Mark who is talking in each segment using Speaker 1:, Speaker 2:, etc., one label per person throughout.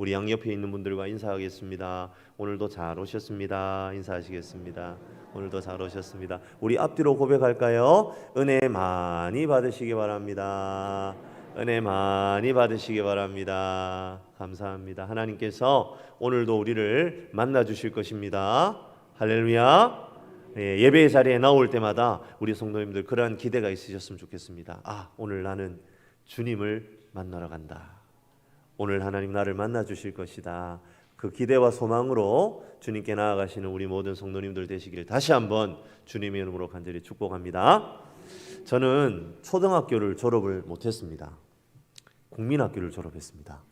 Speaker 1: 우리 양옆에 있는 분들과 인사하겠습니다. 오늘도 잘 오셨습니다. 인사하시겠습니다. 오늘도 잘 오셨습니다. 우리 앞뒤로 고백할까요? 은혜 많이 받으시기 바랍니다. 은혜 많이 받으시기 바랍니다. 감사합니다. 하나님께서 오늘도 우리를 만나 주실 것입니다. 할렐루야. 예배의 자리에 나올 때마다 우리 성도님들 그러한 기대가 있으셨으면 좋겠습니다. 오늘 나는 주님을 만나러 간다. 오늘 하나님 나를 만나 주실 것이다. 그 기대와 소망으로 주님께 나아가시는 우리 모든 성도님들 되시길 다시 한번 주님의 이름으로 간절히 축복합니다. 저는 초등학교를 졸업을 못했습니다. 국민학교를 졸업했습니다.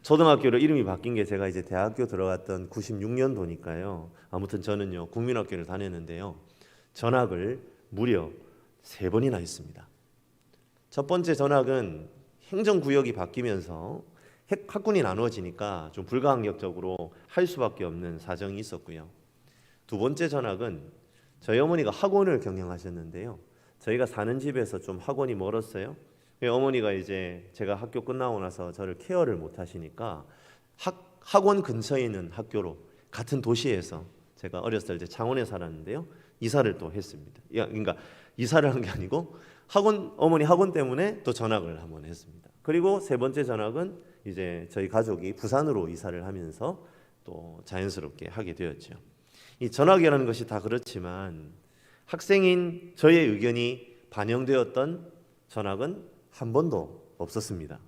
Speaker 1: 초등학교로 이름이 바뀐 게 제가 이제 대학교 들어갔던 96년도니까요. 아무튼 저는요 국민학교를 다녔는데요. 전학을 무려 3번이나 했습니다. 첫 번째 전학은 행정구역이 바뀌면서 학군이 나누어지니까 좀 불가항력적으로 할 수밖에 없는 사정이 있었고요. 두 번째 전학은 저희 어머니가 학원을 경영하셨는데요. 저희가 사는 집에서 좀 학원이 멀었어요. 어머니가 이제 제가 학교 끝나고 나서 저를 케어를 못 하시니까 학원 근처에 있는 학교로 같은 도시에서 제가 어렸을 때 창원에 살았는데요. 이사를 또 했습니다. 그러니까 이사를 한 게 아니고 어머니 학원 때문에 또 전학을 한번 했습니다. 그리고 세 번째 전학은 이제 저희 가족이 부산으로 이사를 하면서 또 자연스럽게 하게 되었죠. 이 전학이라는 것이 다 그렇지만 학생인 저의 의견이 반영되었던 전학은 한 번도 없었습니다.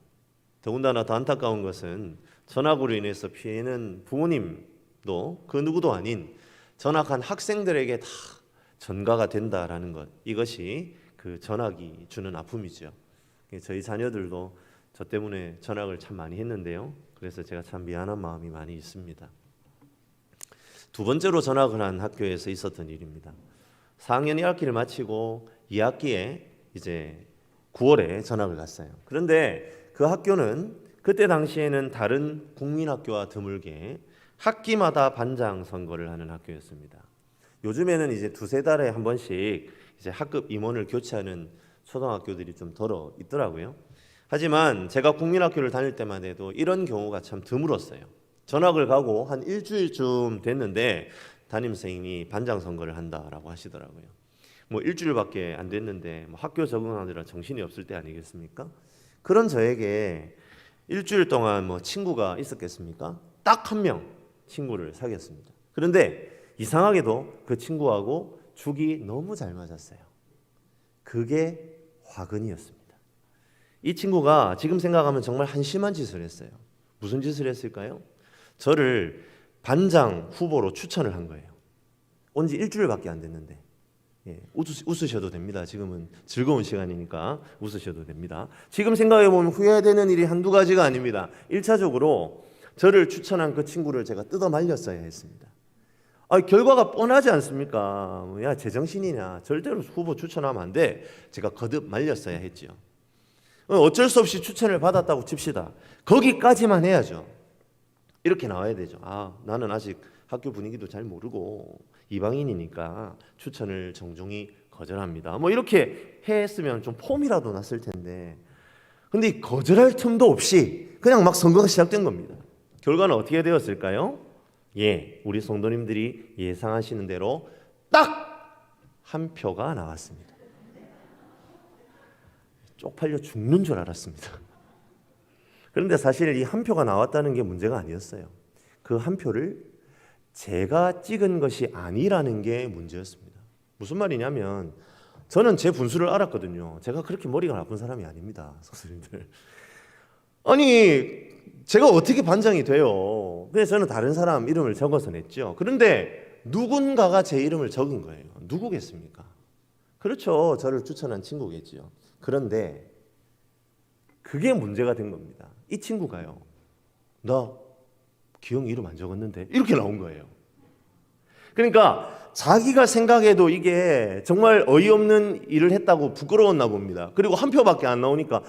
Speaker 1: 더군다나 더 안타까운 것은 전학으로 인해서 피해는 부모님도 그 누구도 아닌 전학한 학생들에게 다 전가가 된다라는 것, 이것이 그 전학이 주는 아픔이죠. 저희 자녀들도 저 때문에 전학을 참 많이 했는데요. 그래서 제가 참 미안한 마음이 많이 있습니다. 두 번째로 전학을 한 학교에서 있었던 일입니다. 4학년 1학기를 마치고 2학기에 이제 9월에 전학을 갔어요. 그런데 그 학교는 그때 당시에는 다른 국민학교와 드물게 학기마다 반장 선거를 하는 학교였습니다. 요즘에는 이제 2-3달에 한 번씩 이제 학급 임원을 교체하는 초등학교들이 좀 덜어 있더라고요. 하지만 제가 국민학교를 다닐 때만 해도 이런 경우가 참 드물었어요. 전학을 가고 한 일주일쯤 됐는데 담임선생님이 반장 선거를 한다라고 하시더라고요. 뭐 일주일밖에 안 됐는데 학교 적응하느라 정신이 없을 때 아니겠습니까? 그런 저에게 일주일 동안 친구가 있었겠습니까? 딱 한 명 친구를 사귀었습니다. 그런데 이상하게도 그 친구하고 죽이 너무 잘 맞았어요. 그게 화근이었습니다. 이 친구가 지금 생각하면 정말 한심한 짓을 했어요. 무슨 짓을 했을까요? 저를 반장 후보로 추천을 한 거예요. 온 지 일주일밖에 안 됐는데. 웃으셔도 됩니다. 지금은 즐거운 시간이니까 웃으셔도 됩니다. 지금 생각해보면 후회되는 일이 한두 가지가 아닙니다. 1차적으로 저를 추천한 그 친구를 제가 뜯어 말렸어야 했습니다. 결과가 뻔하지 않습니까? 야, 제정신이냐? 절대로 후보 추천하면 안 돼. 제가 거듭 말렸어야 했죠. 어쩔 수 없이 추천을 받았다고 칩시다. 거기까지만 해야죠. 이렇게 나와야 되죠. 나는 아직 학교 분위기도 잘 모르고 이방인이니까 추천을 정중히 거절합니다. 이렇게 했으면 좀 폼이라도 났을 텐데. 근데 거절할 틈도 없이 그냥 막 선거가 시작된 겁니다. 결과는 어떻게 되었을까요? 우리 성도님들이 예상하시는 대로 딱 한 표가 나왔습니다. 쪽팔려 죽는 줄 알았습니다. 그런데 사실 이 한 표가 나왔다는 게 문제가 아니었어요. 그 한 표를 제가 찍은 것이 아니라는 게 문제였습니다. 무슨 말이냐면 저는 제 분수를 알았거든요. 제가 그렇게 머리가 나쁜 사람이 아닙니다. 선생님들. 아니 제가 어떻게 반장이 돼요? 그래서 저는 다른 사람 이름을 적어서 냈죠. 그런데 누군가가 제 이름을 적은 거예요. 누구겠습니까? 그렇죠. 저를 추천한 친구겠죠. 그런데 그게 문제가 된 겁니다. 이 친구가요. 나 기영 이름 안 적었는데 이렇게 나온 거예요. 그러니까 자기가 생각해도 이게 정말 어이없는 일을 했다고 부끄러웠나 봅니다. 그리고 한 표밖에 안 나오니까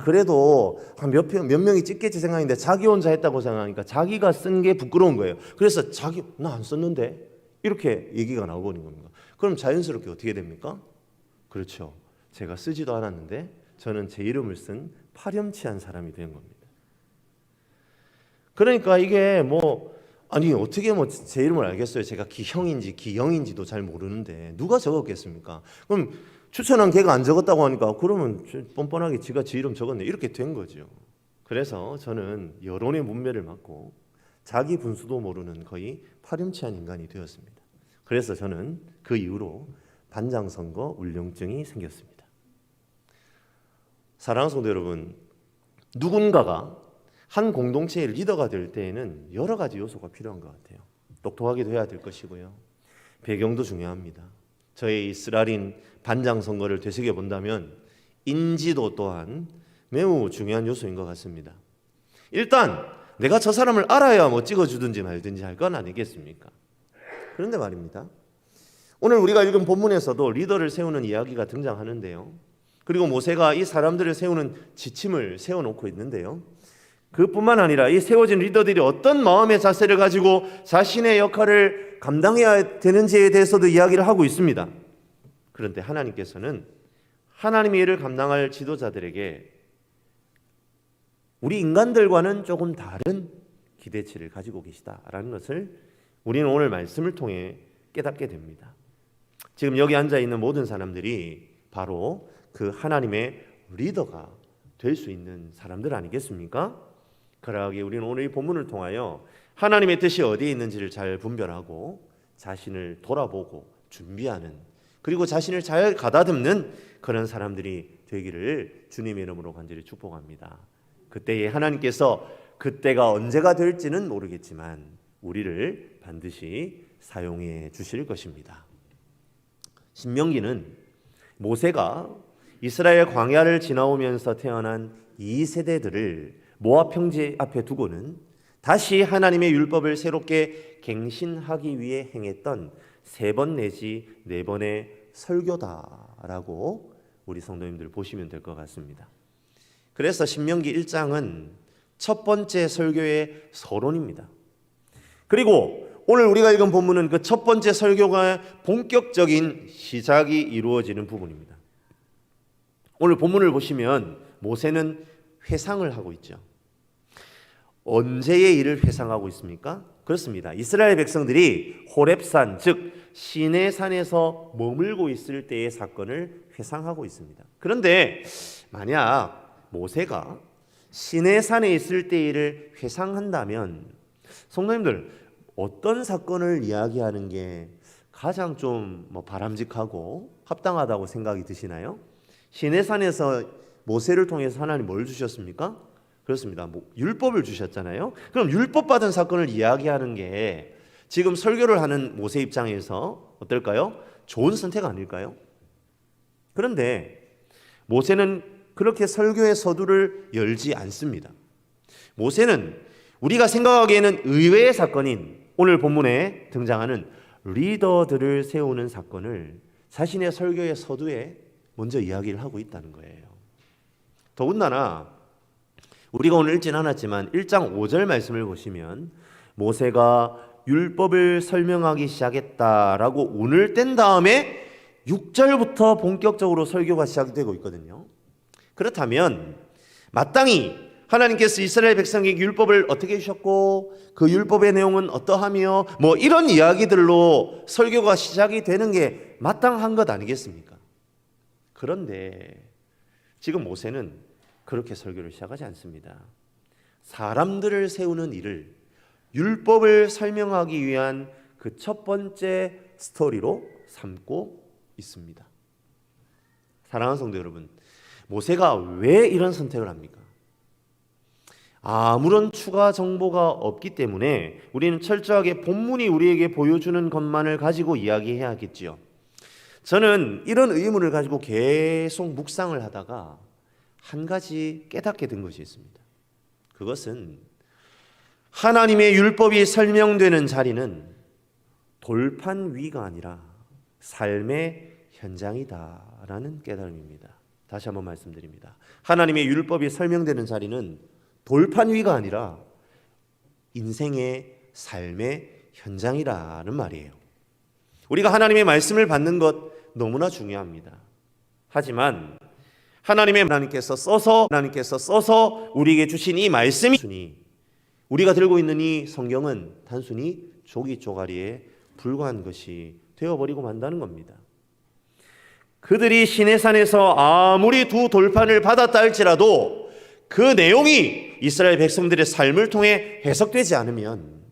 Speaker 1: 그래도 한 몇 명이 찍겠지 생각했는데 자기 혼자 했다고 생각하니까 자기가 쓴 게 부끄러운 거예요. 그래서 나 안 썼는데 이렇게 얘기가 나오버린 겁니다. 그럼 자연스럽게 어떻게 됩니까? 그렇죠. 제가 쓰지도 않았는데 저는 제 이름을 쓴 파렴치한 사람이 된 겁니다. 그러니까 이게 아니 어떻게 제 이름을 알겠어요? 제가 기형인지 기영인지도 잘 모르는데 누가 적었겠습니까? 그럼 추천한 걔가 안 적었다고 하니까 그러면 뻔뻔하게 지가 지 이름 적었네 이렇게 된 거죠. 그래서 저는 여론의 문매를 맞고 자기 분수도 모르는 거의 파렴치한 인간이 되었습니다. 그래서 저는 그 이후로 반장선거 울렁증이 생겼습니다. 사랑하는 성도 여러분, 누군가가 한 공동체의 리더가 될 때에는 여러 가지 요소가 필요한 것 같아요. 똑똑하기도 해야 될 것이고요. 배경도 중요합니다. 저의 이 쓰라린 반장 선거를 되새겨 본다면 인지도 또한 매우 중요한 요소인 것 같습니다. 일단 내가 저 사람을 알아야 찍어주든지 말든지 할 건 아니겠습니까? 그런데 말입니다. 오늘 우리가 읽은 본문에서도 리더를 세우는 이야기가 등장하는데요. 그리고 모세가 이 사람들을 세우는 지침을 세워놓고 있는데요. 그뿐만 아니라 이 세워진 리더들이 어떤 마음의 자세를 가지고 자신의 역할을 감당해야 되는지에 대해서도 이야기를 하고 있습니다. 그런데 하나님께서는 하나님의 일을 감당할 지도자들에게 우리 인간들과는 조금 다른 기대치를 가지고 계시다라는 것을 우리는 오늘 말씀을 통해 깨닫게 됩니다. 지금 여기 앉아있는 모든 사람들이 바로 그 하나님의 리더가 될 수 있는 사람들 아니겠습니까? 그러하기에 우리는 오늘 이 본문을 통하여 하나님의 뜻이 어디에 있는지를 잘 분별하고 자신을 돌아보고 준비하는, 그리고 자신을 잘 가다듬는 그런 사람들이 되기를 주님의 이름으로 간절히 축복합니다. 그때에 하나님께서 그때가 언제가 될지는 모르겠지만 우리를 반드시 사용해 주실 것입니다. 신명기는 모세가 이스라엘 광야를 지나오면서 태어난 이 세대들을 모압 평지 앞에 두고는 다시 하나님의 율법을 새롭게 갱신하기 위해 행했던 3번 내지 4번의 설교다라고 우리 성도님들 보시면 될 것 같습니다. 그래서 신명기 1장은 첫 번째 설교의 서론입니다. 그리고 오늘 우리가 읽은 본문은 그 첫 번째 설교가 본격적인 시작이 이루어지는 부분입니다. 오늘 본문을 보시면 모세는 회상을 하고 있죠. 언제의 일을 회상하고 있습니까? 그렇습니다. 이스라엘 백성들이 호렙산, 즉 시내산에서 머물고 있을 때의 사건을 회상하고 있습니다. 그런데 만약 모세가 시내산에 있을 때의 일을 회상한다면 성도님들 어떤 사건을 이야기하는 게 가장 좀 바람직하고 합당하다고 생각이 드시나요? 시내산에서 모세를 통해서 하나님 뭘 주셨습니까? 그렇습니다. 율법을 주셨잖아요. 그럼 율법 받은 사건을 이야기하는 게 지금 설교를 하는 모세 입장에서 어떨까요? 좋은 선택 아닐까요? 그런데 모세는 그렇게 설교의 서두를 열지 않습니다. 모세는 우리가 생각하기에는 의외의 사건인 오늘 본문에 등장하는 리더들을 세우는 사건을 자신의 설교의 서두에 먼저 이야기를 하고 있다는 거예요. 더군다나 우리가 오늘 읽진 않았지만 1장 5절 말씀을 보시면 모세가 율법을 설명하기 시작했다라고 운을 뗀 다음에 6절부터 본격적으로 설교가 시작되고 있거든요. 그렇다면 마땅히 하나님께서 이스라엘 백성에게 율법을 어떻게 주셨고 그 율법의 내용은 어떠하며 이런 이야기들로 설교가 시작이 되는 게 마땅한 것 아니겠습니까? 그런데 지금 모세는 그렇게 설교를 시작하지 않습니다. 사람들을 세우는 일을 율법을 설명하기 위한 그 첫 번째 스토리로 삼고 있습니다. 사랑하는 성도 여러분, 모세가 왜 이런 선택을 합니까? 아무런 추가 정보가 없기 때문에 우리는 철저하게 본문이 우리에게 보여주는 것만을 가지고 이야기해야겠지요. 저는 이런 의문을 가지고 계속 묵상을 하다가 한 가지 깨닫게 된 것이 있습니다. 그것은 하나님의 율법이 설명되는 자리는 돌판 위가 아니라 삶의 현장이다라는 깨달음입니다. 다시 한번 말씀드립니다. 하나님의 율법이 설명되는 자리는 돌판 위가 아니라 인생의 삶의 현장이라는 말이에요. 우리가 하나님의 말씀을 받는 것 너무나 중요합니다. 하지만 하나님께서 써서 우리에게 주신 이 말씀이 우리가 들고 있는 이 성경은 단순히 조기 조가리에 불과한 것이 되어버리고 만다는 겁니다. 그들이 시내산에서 아무리 두 돌판을 받았다 할지라도 그 내용이 이스라엘 백성들의 삶을 통해 해석되지 않으면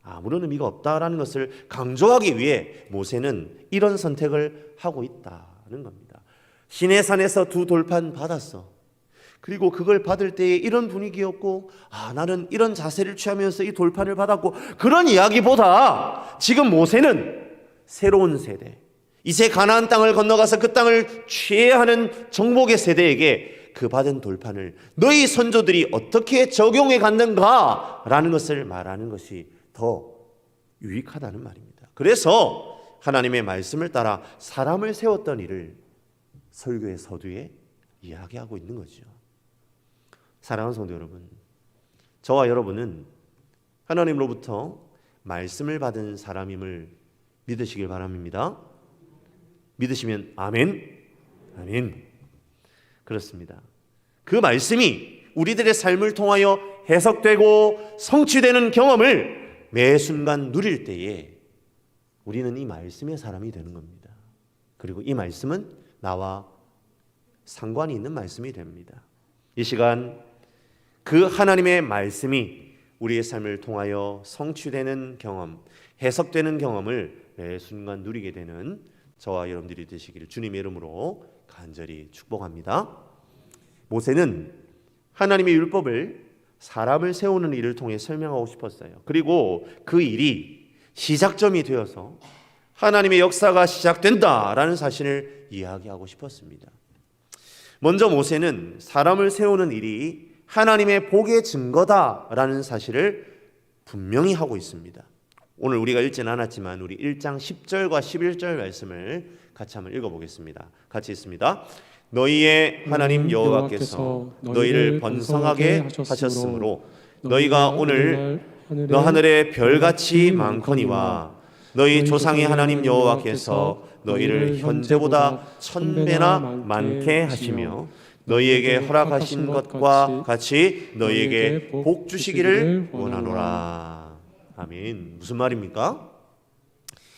Speaker 1: 아무런 의미가 없다라는 것을 강조하기 위해 모세는 이런 선택을 하고 있다는 겁니다. 시내산에서 두 돌판 받았어. 그리고 그걸 받을 때에 이런 분위기였고, 나는 이런 자세를 취하면서 이 돌판을 받았고, 그런 이야기보다 지금 모세는 새로운 세대, 이제 가나안 땅을 건너가서 그 땅을 취해야 하는 정복의 세대에게 그 받은 돌판을 너희 선조들이 어떻게 적용해 갔는가라는 것을 말하는 것이 더 유익하다는 말입니다. 그래서 하나님의 말씀을 따라 사람을 세웠던 일을 설교의 서두에 이야기하고 있는 거죠. 사랑하는 성도 여러분, 저와 여러분은 하나님으로부터 말씀을 받은 사람임을 믿으시길 바랍니다. 믿으시면 아멘, 아멘. 그렇습니다. 그 말씀이 우리들의 삶을 통하여 해석되고 성취되는 경험을 매 순간 누릴 때에 우리는 이 말씀의 사람이 되는 겁니다. 그리고 이 말씀은 나와 상관이 있는 말씀이 됩니다. 이 시간 그 하나님의 말씀이 우리의 삶을 통하여 성취되는 경험, 해석되는 경험을 매 순간 누리게 되는 저와 여러분들이 되시기를 주님의 이름으로 간절히 축복합니다. 모세는 하나님의 율법을 사람을 세우는 일을 통해 설명하고 싶었어요. 그리고 그 일이 시작점이 되어서 하나님의 역사가 시작된다라는 사실을 이야기하고 싶었습니다. 먼저 모세는 사람을 세우는 일이 하나님의 복의 증거다라는 사실을 분명히 하고 있습니다. 오늘 우리가 읽지는 않았지만 우리 1장 10절과 11절 말씀을 같이 한번 읽어보겠습니다. 같이 읽습니다. 너희의 하나님 여호와께서 너희를 번성하게 하셨으므로 너희가 오늘 너 하늘의 별같이 많거니와 너희 조상의 하나님 여호와께서 너희를 현재보다 1000배나 많게 하시며 너희에게 허락하신 것과 같이 너희에게 복 주시기를 원하노라. 아멘. 무슨 말입니까?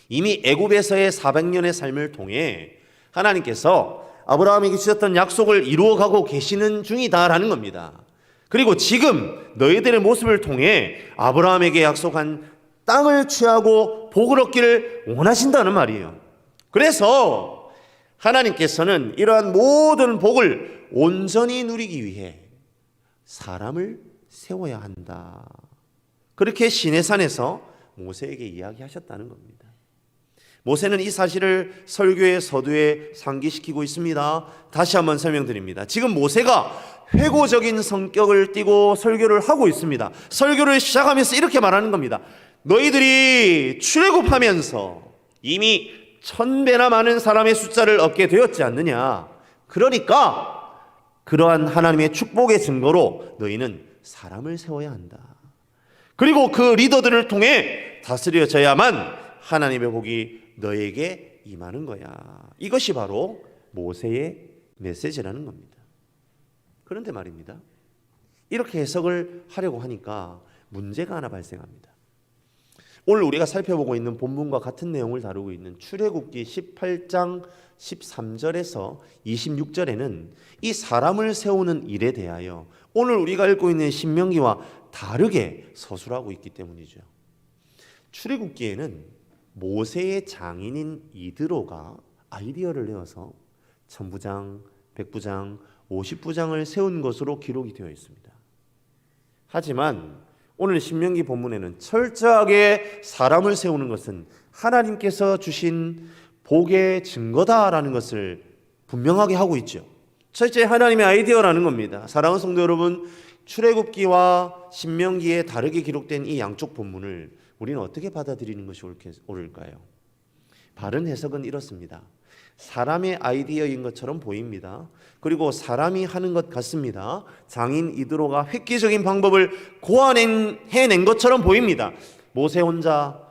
Speaker 1: 이미 애굽에서의 400년의 삶을 통해 하나님께서 아브라함에게 주셨던 약속을 이루어가고 계시는 중이다라는 겁니다. 그리고 지금 너희들의 모습을 통해 아브라함에게 약속한 땅을 취하고 복을 얻기를 원하신다는 말이에요. 그래서 하나님께서는 이러한 모든 복을 온전히 누리기 위해 사람을 세워야 한다. 그렇게 시내산에서 모세에게 이야기하셨다는 겁니다. 모세는 이 사실을 설교의 서두에 상기시키고 있습니다. 다시 한번 설명드립니다. 지금 모세가 회고적인 성격을 띠고 설교를 하고 있습니다. 설교를 시작하면서 이렇게 말하는 겁니다. 너희들이 출애굽하면서 이미 1000배나 많은 사람의 숫자를 얻게 되었지 않느냐. 그러니까 그러한 하나님의 축복의 증거로 너희는 사람을 세워야 한다. 그리고 그 리더들을 통해 다스려져야만 하나님의 복이 너에게 임하는 거야. 이것이 바로 모세의 메시지라는 겁니다. 그런데 말입니다. 이렇게 해석을 하려고 하니까 문제가 하나 발생합니다. 오늘 우리가 살펴보고 있는 본문과 같은 내용을 다루고 있는 출애굽기 18장 13절에서 26절에는 이 사람을 세우는 일에 대하여 오늘 우리가 읽고 있는 신명기와 다르게 서술하고 있기 때문이죠. 출애굽기에는 모세의 장인인 이드로가 아이디어를 내어서 1000부장, 100부장, 50부장을 세운 것으로 기록이 되어 있습니다. 하지만 오늘 신명기 본문에는 철저하게 사람을 세우는 것은 하나님께서 주신 복의 증거다라는 것을 분명하게 하고 있죠. 첫째, 하나님의 아이디어라는 겁니다. 사랑하는 성도 여러분, 출애굽기와 신명기에 다르게 기록된 이 양쪽 본문을 우리는 어떻게 받아들이는 것이 옳을까요? 바른 해석은 이렇습니다. 사람의 아이디어인 것처럼 보입니다. 그리고 사람이 하는 것 같습니다. 장인 이드로가 획기적인 방법을 고안해낸 것처럼 보입니다. 모세 혼자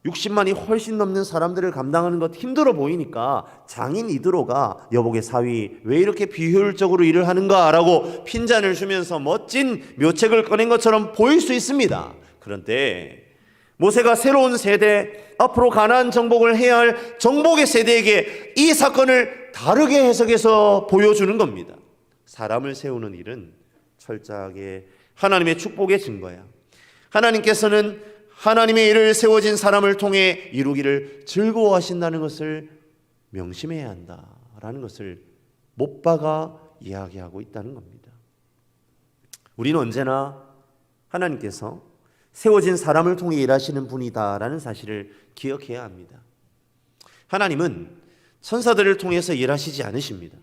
Speaker 1: 60만이 훨씬 넘는 사람들을 감당하는 것 힘들어 보이니까 장인 이드로가 여복의 사위 왜 이렇게 비효율적으로 일을 하는가라고 핀잔을 주면서 멋진 묘책을 꺼낸 것처럼 보일 수 있습니다. 그런데 모세가 새로운 세대, 앞으로 가나안 정복을 해야 할 정복의 세대에게 이 사건을 다르게 해석해서 보여주는 겁니다. 사람을 세우는 일은 철저하게 하나님의 축복의 증거야. 하나님께서는 하나님의 일을 세워진 사람을 통해 이루기를 즐거워하신다는 것을 명심해야 한다라는 것을 못 박아 이야기하고 있다는 겁니다. 우리는 언제나 하나님께서 세워진 사람을 통해 일하시는 분이다라는 사실을 기억해야 합니다. 하나님은 천사들을 통해서 일하시지 않으십니다.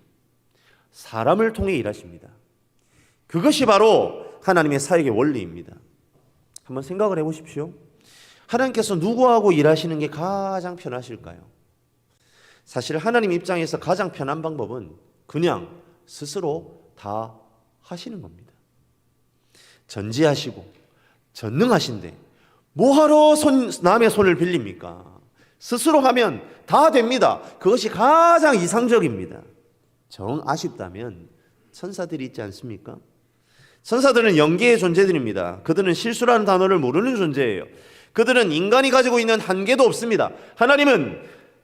Speaker 1: 사람을 통해 일하십니다. 그것이 바로 하나님의 사역의 원리입니다. 한번 생각을 해보십시오. 하나님께서 누구하고 일하시는 게 가장 편하실까요? 사실 하나님 입장에서 가장 편한 방법은 그냥 스스로 다 하시는 겁니다. 전지하시고 전능하신데 뭐하러 남의 손을 빌립니까? 스스로 하면 다 됩니다. 그것이 가장 이상적입니다. 정 아쉽다면 천사들이 있지 않습니까? 천사들은 영계의 존재들입니다. 그들은 실수라는 단어를 모르는 존재예요. 그들은 인간이 가지고 있는 한계도 없습니다. 하나님은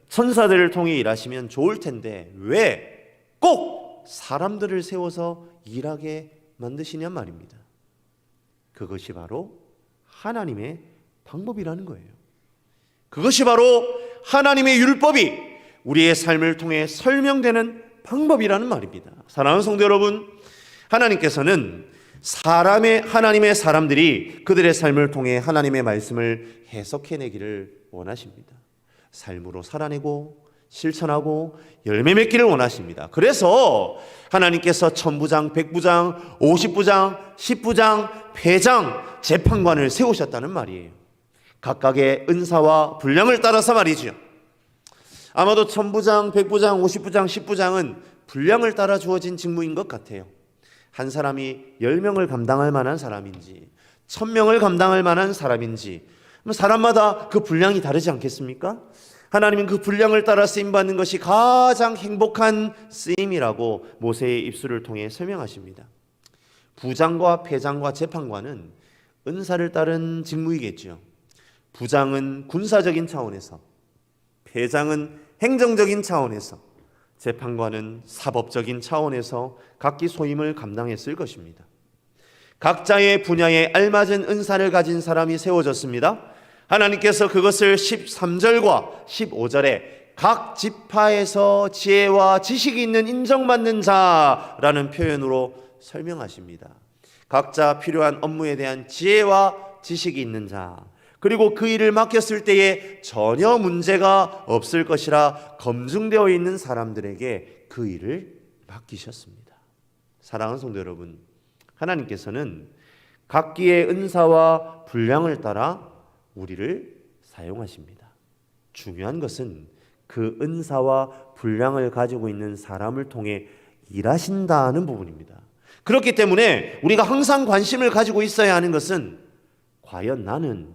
Speaker 1: 천사들을 통해 일하시면 좋을 텐데 왜 꼭 사람들을 세워서 일하게 만드시냔 말입니다. 그것이 바로 하나님의 방법이라는 거예요. 그것이 바로 하나님의 율법이 우리의 삶을 통해 설명되는 방법이라는 말입니다. 사랑하는 성도 여러분, 하나님께서는 하나님의 사람들이 그들의 삶을 통해 하나님의 말씀을 해석해내기를 원하십니다. 삶으로 살아내고 실천하고 열매 맺기를 원하십니다. 그래서 하나님께서 천부장, 백부장, 50부장, 10부장, 회장, 재판관을 세우셨다는 말이에요. 각각의 은사와 분량을 따라서 말이죠. 아마도 천부장, 백부장, 50부장, 10부장은 분량을 따라 주어진 직무인 것 같아요. 한 사람이 10명을 감당할 만한 사람인지 1000명을 감당할 만한 사람인지 사람마다 그 분량이 다르지 않겠습니까? 하나님은 그 분량을 따라 쓰임받는 것이 가장 행복한 쓰임이라고 모세의 입술을 통해 설명하십니다. 부장과 패장과 재판관은 은사를 따른 직무이겠죠. 부장은 군사적인 차원에서, 패장은 행정적인 차원에서, 재판관은 사법적인 차원에서 각기 소임을 감당했을 것입니다. 각자의 분야에 알맞은 은사를 가진 사람이 세워졌습니다. 하나님께서 그것을 13절과 15절에 각 지파에서 지혜와 지식이 있는 인정받는 자라는 표현으로 설명하십니다. 각자 필요한 업무에 대한 지혜와 지식이 있는 자, 그리고 그 일을 맡겼을 때에 전혀 문제가 없을 것이라 검증되어 있는 사람들에게 그 일을 맡기셨습니다. 사랑하는 성도 여러분, 하나님께서는 각기의 은사와 분량을 따라 우리를 사용하십니다. 중요한 것은 그 은사와 분량을 가지고 있는 사람을 통해 일하신다는 부분입니다. 그렇기 때문에 우리가 항상 관심을 가지고 있어야 하는 것은 과연 나는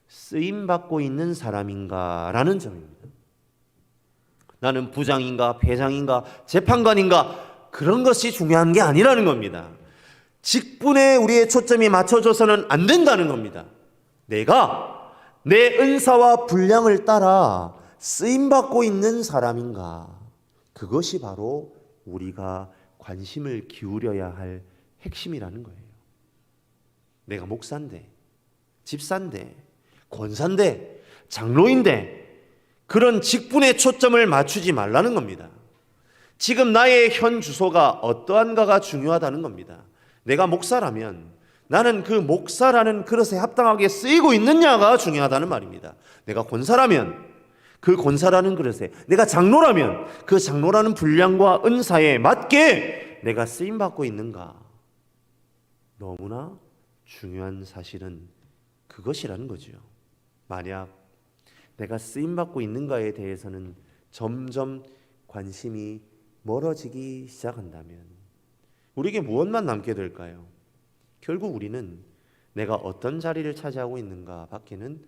Speaker 1: 쓰임받고 있는 사람인가 라는 점입니다. 나는 부장인가 회장인가 재판관인가 그런 것이 중요한 게 아니라는 겁니다. 직분에 우리의 초점이 맞춰져서는 안 된다는 겁니다. 내가 내 은사와 분량을 따라 쓰임받고 있는 사람인가, 그것이 바로 우리가 관심을 기울여야 할 핵심이라는 거예요. 내가 목사인데, 집사인데, 권사인데, 장로인데 그런 직분에 초점을 맞추지 말라는 겁니다. 지금 나의 현 주소가 어떠한가가 중요하다는 겁니다. 내가 목사라면 나는 그 목사라는 그릇에 합당하게 쓰이고 있느냐가 중요하다는 말입니다. 내가 권사라면 그 권사라는 그릇에, 내가 장로라면 그 장로라는 분량과 은사에 맞게 내가 쓰임받고 있는가, 너무나 중요한 사실은 그것이라는 거죠. 만약 내가 쓰임받고 있는가에 대해서는 점점 관심이 멀어지기 시작한다면 우리에게 무엇만 남게 될까요? 결국 우리는 내가 어떤 자리를 차지하고 있는가 밖에는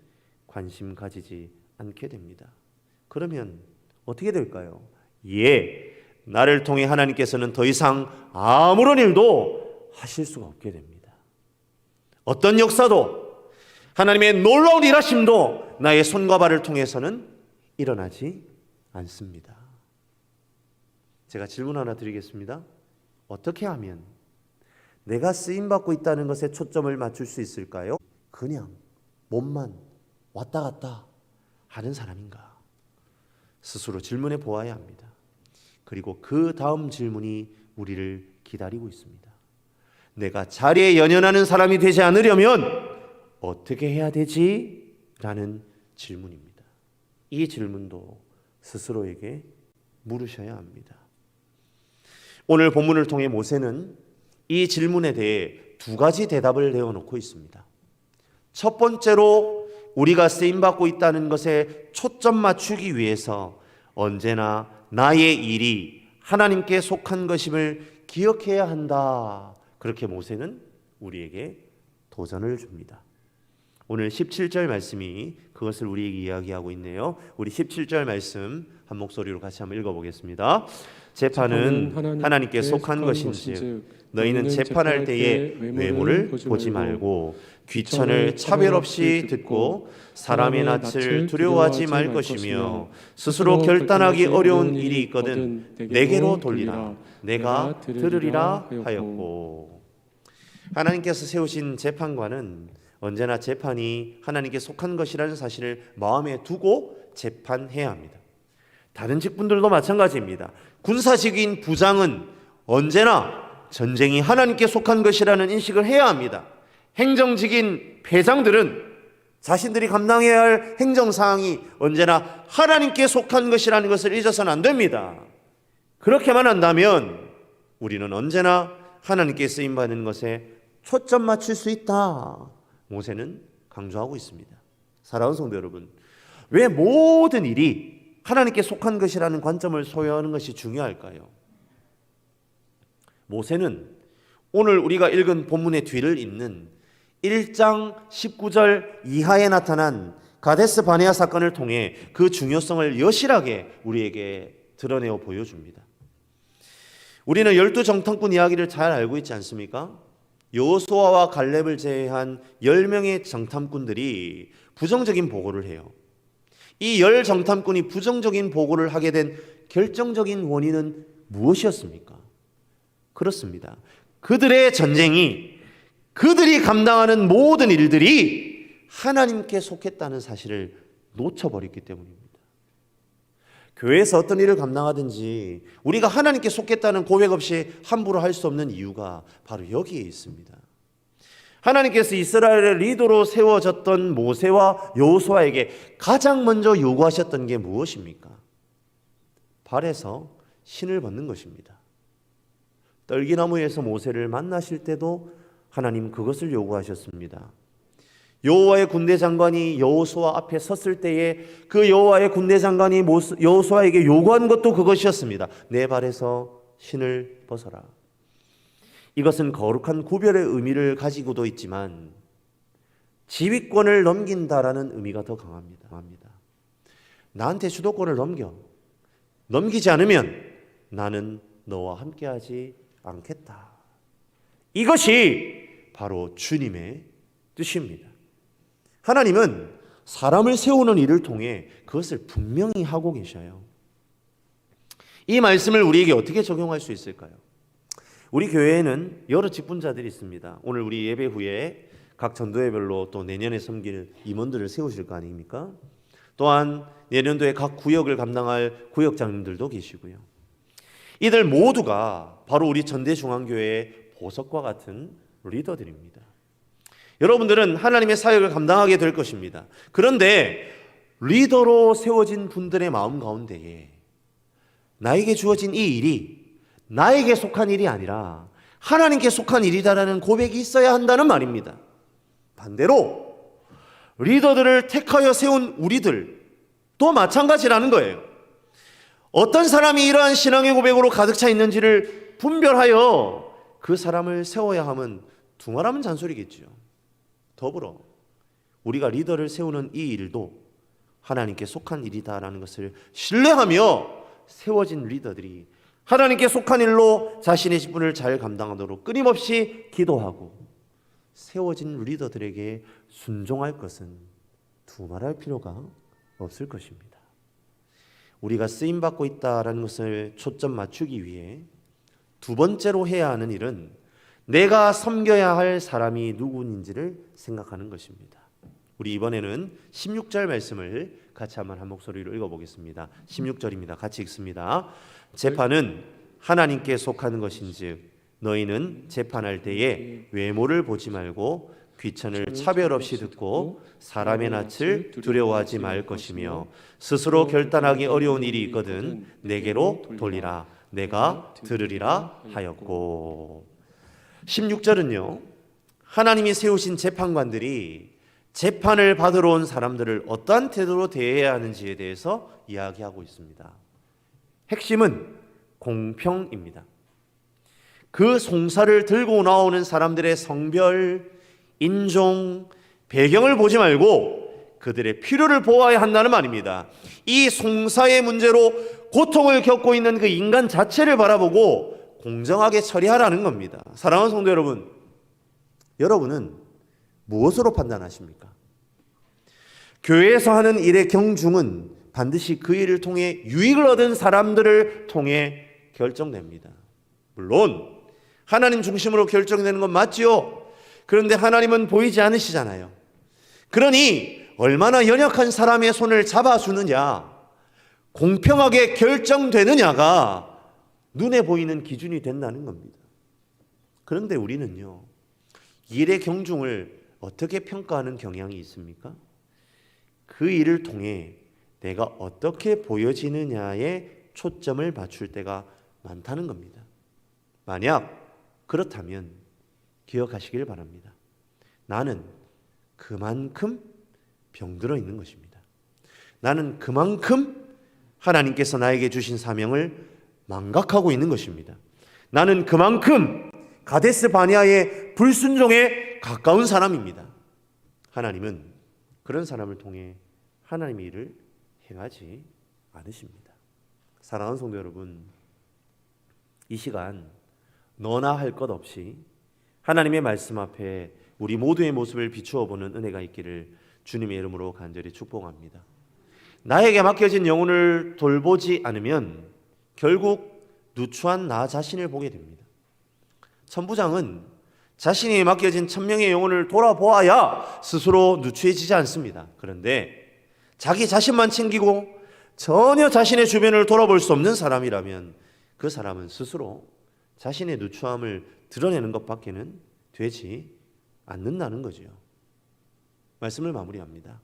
Speaker 1: 관심 가지지 않게 됩니다. 그러면 어떻게 될까요? 나를 통해 하나님께서는 더 이상 아무런 일도 하실 수가 없게 됩니다. 어떤 역사도, 하나님의 놀라운 일하심도 나의 손과 발을 통해서는 일어나지 않습니다. 제가 질문 하나 드리겠습니다. 어떻게 하면 내가 쓰임받고 있다는 것에 초점을 맞출 수 있을까요? 그냥 몸만 왔다 갔다 하는 사람인가? 스스로 질문해 보아야 합니다. 그리고 그 다음 질문이 우리를 기다리고 있습니다. 내가 자리에 연연하는 사람이 되지 않으려면 어떻게 해야 되지? 라는 질문입니다. 이 질문도 스스로에게 물으셔야 합니다. 오늘 본문을 통해 모세는 이 질문에 대해 두 가지 대답을 내어놓고 있습니다. 첫 번째로 우리가 쓰임받고 있다는 것에 초점 맞추기 위해서 언제나 나의 일이 하나님께 속한 것임을 기억해야 한다. 그렇게 모세는 우리에게 도전을 줍니다. 오늘 17절 말씀이 그것을 우리에게 이야기하고 있네요. 우리 17절 말씀 한 목소리로 같이 한번 읽어보겠습니다. 재판은 하나님께 속한 것인즉 너희는 재판할 때에 외모를 보지 말고 귀천을 차별 없이 듣고 사람의 낯을 두려워하지 말 것이며 스스로 결단하기 어려운 일이 있거든 내게로 돌리라. 내가 들으리라 하였고. 하나님께서 세우신 재판관은 언제나 재판이 하나님께 속한 것이라는 사실을 마음에 두고 재판해야 합니다. 다른 직분들도 마찬가지입니다. 군사직인 부장은 언제나 전쟁이 하나님께 속한 것이라는 인식을 해야 합니다. 행정직인 회장들은 자신들이 감당해야 할 행정사항이 언제나 하나님께 속한 것이라는 것을 잊어서는 안 됩니다. 그렇게만 한다면 우리는 언제나 하나님께 쓰임받는 것에 초점 맞출 수 있다. 모세는 강조하고 있습니다. 사랑하는 성도 여러분, 왜 모든 일이 하나님께 속한 것이라는 관점을 소유하는 것이 중요할까요? 모세는 오늘 우리가 읽은 본문의 뒤를 잇는 1장 19절 이하에 나타난 가데스 바네아 사건을 통해 그 중요성을 여실하게 우리에게 드러내어 보여줍니다. 우리는 12정탐꾼 이야기를 잘 알고 있지 않습니까? 여호수아와 갈렙을 제외한 10명의 정탐꾼들이 부정적인 보고를 해요. 이 10정탐꾼이 부정적인 보고를 하게 된 결정적인 원인은 무엇이었습니까? 그렇습니다. 그들의 전쟁이, 그들이 감당하는 모든 일들이 하나님께 속했다는 사실을 놓쳐버렸기 때문입니다. 교회에서 어떤 일을 감당하든지 우리가 하나님께 속했다는 고백 없이 함부로 할 수 없는 이유가 바로 여기에 있습니다. 하나님께서 이스라엘의 리더로 세워졌던 모세와 여호수아에게 가장 먼저 요구하셨던 게 무엇입니까? 발에서 신을 벗는 것입니다. 떨기나무에서 모세를 만나실 때도 하나님 그것을 요구하셨습니다. 여호와의 군대 장관이 여호수아 앞에 섰을 때에 그 여호와의 군대 장관이 여호수아에게 요구한 것도 그것이었습니다. 내 발에서 신을 벗어라. 이것은 거룩한 구별의 의미를 가지고도 있지만 지휘권을 넘긴다라는 의미가 더 강합니다. 나한테 주도권을 넘기지 않으면 나는 너와 함께하지 않겠다. 이것이 바로 주님의 뜻입니다. 하나님은 사람을 세우는 일을 통해 그것을 분명히 하고 계셔요. 이 말씀을 우리에게 어떻게 적용할 수 있을까요? 우리 교회에는 여러 직분자들이 있습니다. 오늘 우리 예배 후에 각 전도회별로 또 내년에 섬길 임원들을 세우실 거 아닙니까? 또한 내년도에 각 구역을 감당할 구역장님들도 계시고요. 이들 모두가 바로 우리 전대중앙교회의 보석과 같은 리더들입니다. 여러분들은 하나님의 사역을 감당하게 될 것입니다. 그런데 리더로 세워진 분들의 마음 가운데에 나에게 주어진 이 일이 나에게 속한 일이 아니라 하나님께 속한 일이다라는 고백이 있어야 한다는 말입니다. 반대로 리더들을 택하여 세운 우리들도 마찬가지라는 거예요. 어떤 사람이 이러한 신앙의 고백으로 가득 차 있는지를 분별하여 그 사람을 세워야 함은 두말하면 잔소리겠죠. 더불어 우리가 리더를 세우는 이 일도 하나님께 속한 일이다라는 것을 신뢰하며 세워진 리더들이 하나님께 속한 일로 자신의 직분을 잘 감당하도록 끊임없이 기도하고 세워진 리더들에게 순종할 것은 두말할 필요가 없을 것입니다. 우리가 쓰임받고 있다라는 것을 초점 맞추기 위해 두 번째로 해야 하는 일은 내가 섬겨야 할 사람이 누구인지를 생각하는 것입니다. 우리 이번에는 16절 말씀을 같이 한번 한 목소리로 읽어보겠습니다. 16절입니다. 같이 읽습니다. 재판은 하나님께 속하는 것인즉 너희는 재판할 때에 외모를 보지 말고 귀천을 차별 없이 듣고 사람의 낯을 두려워하지 말 것이며 스스로 결단하기 어려운 일이 있거든 내게로 돌리라 내가 들으리라 하였고. 16절은요 하나님이 세우신 재판관들이 재판을 받으러 온 사람들을 어떠한 태도로 대해야 하는지에 대해서 이야기하고 있습니다. 핵심은 공평입니다. 그 송사를 들고 나오는 사람들의 성별, 인종, 배경을 보지 말고 그들의 필요를 보아야 한다는 말입니다. 이 송사의 문제로 고통을 겪고 있는 그 인간 자체를 바라보고 공정하게 처리하라는 겁니다. 사랑하는 성도 여러분, 여러분은 무엇으로 판단하십니까? 교회에서 하는 일의 경중은 반드시 그 일을 통해 유익을 얻은 사람들을 통해 결정됩니다. 물론 하나님 중심으로 결정되는 건 맞지요. 그런데 하나님은 보이지 않으시잖아요. 그러니 얼마나 연약한 사람의 손을 잡아주느냐, 공평하게 결정되느냐가 눈에 보이는 기준이 된다는 겁니다. 그런데 우리는요, 일의 경중을 어떻게 평가하는 경향이 있습니까? 그 일을 통해 내가 어떻게 보여지느냐에 초점을 맞출 때가 많다는 겁니다. 만약 그렇다면 기억하시길 바랍니다. 나는 그만큼 병들어 있는 것입니다. 나는 그만큼 하나님께서 나에게 주신 사명을 망각하고 있는 것입니다. 나는 그만큼 가데스 바네아의 불순종에 가까운 사람입니다. 하나님은 그런 사람을 통해 하나님의 일을 행하지 않으십니다. 사랑하는 성도 여러분, 이 시간 너나 할 것 없이 하나님의 말씀 앞에 우리 모두의 모습을 비추어 보는 은혜가 있기를 주님의 이름으로 간절히 축복합니다. 나에게 맡겨진 영혼을 돌보지 않으면 결국 누추한 나 자신을 보게 됩니다. 천부장은 자신이 맡겨진 1000명의 영혼을 돌아보아야 스스로 누추해지지 않습니다. 그런데 자기 자신만 챙기고 전혀 자신의 주변을 돌아볼 수 없는 사람이라면 그 사람은 스스로 자신의 누추함을 드러내는 것밖에는 되지 않는다는 거죠. 말씀을 마무리합니다.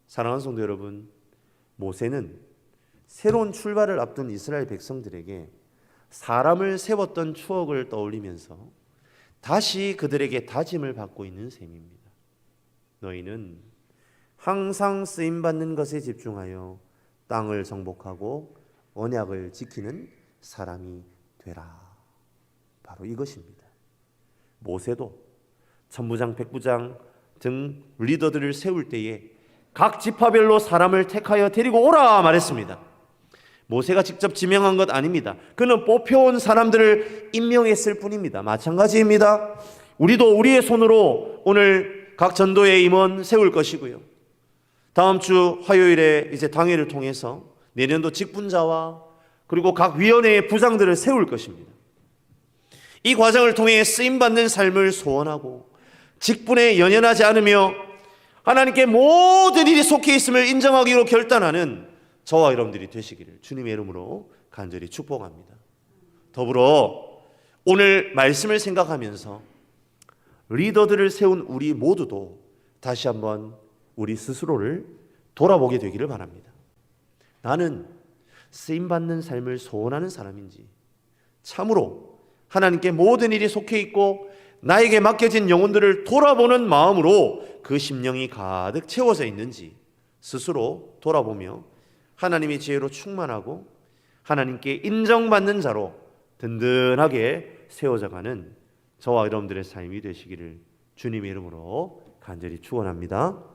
Speaker 1: 사랑하는 성도 여러분, 모세는 새로운 출발을 앞둔 이스라엘 백성들에게 사람을 세웠던 추억을 떠올리면서 다시 그들에게 다짐을 받고 있는 셈입니다. 너희는 항상 쓰임받는 것에 집중하여 땅을 정복하고 언약을 지키는 사람이 되라. 바로 이것입니다. 모세도 천부장, 백부장 등 리더들을 세울 때에 각 지파별로 사람을 택하여 데리고 오라 말했습니다. 모세가 직접 지명한 것 아닙니다. 그는 뽑혀온 사람들을 임명했을 뿐입니다. 마찬가지입니다. 우리도 우리의 손으로 오늘 각 전도의 임원 세울 것이고요. 다음 주 화요일에 이제 당회를 통해서 내년도 직분자와 그리고 각 위원회의 부장들을 세울 것입니다. 이 과정을 통해 쓰임받는 삶을 소원하고 직분에 연연하지 않으며 하나님께 모든 일이 속해 있음을 인정하기로 결단하는 저와 여러분들이 되시기를 주님의 이름으로 간절히 축복합니다. 더불어 오늘 말씀을 생각하면서 리더들을 세운 우리 모두도 다시 한번 우리 스스로를 돌아보게 되기를 바랍니다. 나는 쓰임받는 삶을 소원하는 사람인지, 참으로 하나님께 모든 일이 속해 있고 나에게 맡겨진 영혼들을 돌아보는 마음으로 그 심령이 가득 채워져 있는지 스스로 돌아보며 하나님의 지혜로 충만하고 하나님께 인정받는 자로 든든하게 세워져가는 저와 여러분들의 삶이 되시기를 주님의 이름으로 간절히 축원합니다.